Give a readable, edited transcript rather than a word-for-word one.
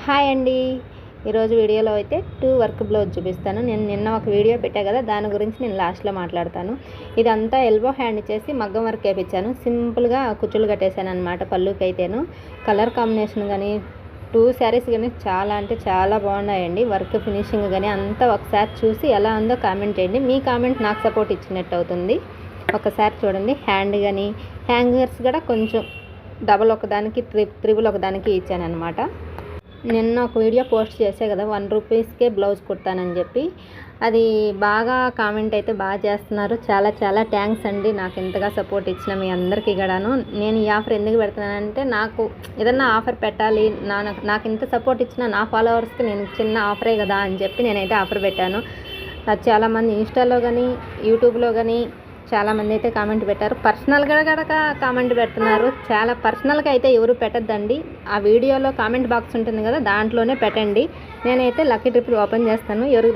Hi అండి. ఈరోజు వీడియోలో అయితే 2 వర్క్ బ్లౌజ్ చూపిస్తాను. నేను నిన్న ఒక వీడియో పెట్టా కదా, దాని గురించి నేను లాస్ట్లో మాట్లాడతాను. ఇదంతా ఎల్బో హ్యాండ్ ఇచ్చేసి మగ్గం వర్క్ వేయించాను. సింపుల్గా కుచ్చులు కట్టేశాను అనమాట. పళ్ళుకి అయితేను కలర్ కాంబినేషన్ కానీ 2 శారీస్ కానీ చాలా అంటే చాలా బాగున్నాయండి. వర్క్ ఫినిషింగ్ కానీ అంతా ఒకసారి చూసి ఎలా ఉందో కామెంట్ చేయండి. మీ కామెంట్ నాకు సపోర్ట్ ఇచ్చినట్టు అవుతుంది. ఒకసారి చూడండి. హ్యాండ్ కానీ హ్యాంగర్స్ కూడా కొంచెం డబల్ ఒకదానికి త్రిబుల్ ఒకదానికి ఇచ్చాను అనమాట. నిన్న ఒక వీడియో పోస్ట్ చేసే కదా 1 రూపీస్కే బ్లౌజ్ కుడతానని చెప్పి, అది బాగా కామెంట్ అయితే బాగా చేస్తున్నారు. చాలా చాలా థ్యాంక్స్ అండి, నాకు ఇంతగా సపోర్ట్ ఇచ్చిన మీ అందరికీ కూడాను. నేను ఈ ఆఫర్ ఎందుకు పెడుతున్నానంటే, నాకు ఏదన్నా ఆఫర్ పెట్టాలి, నాకు ఇంత సపోర్ట్ ఇచ్చిన నా ఫాలోవర్స్కి నేను చిన్న ఆఫరే కదా అని చెప్పి నేనైతే ఆఫర్ పెట్టాను. చాలామంది ఇన్స్టాలో కానీ యూట్యూబ్లో కానీ చాలామంది అయితే కామెంట్ పెట్టారు. పర్సనల్గా కూడా కామెంట్ పెడుతున్నారు. చాలా పర్సనల్గా అయితే ఎవరు పెట్టద్దండి. ఆ వీడియోలో కామెంట్ బాక్స్ ఉంటుంది కదా, దాంట్లోనే పెట్టండి. నేనైతే లక్కీ ట్రిప్ ఓపెన్ చేస్తాను. ఎవరికి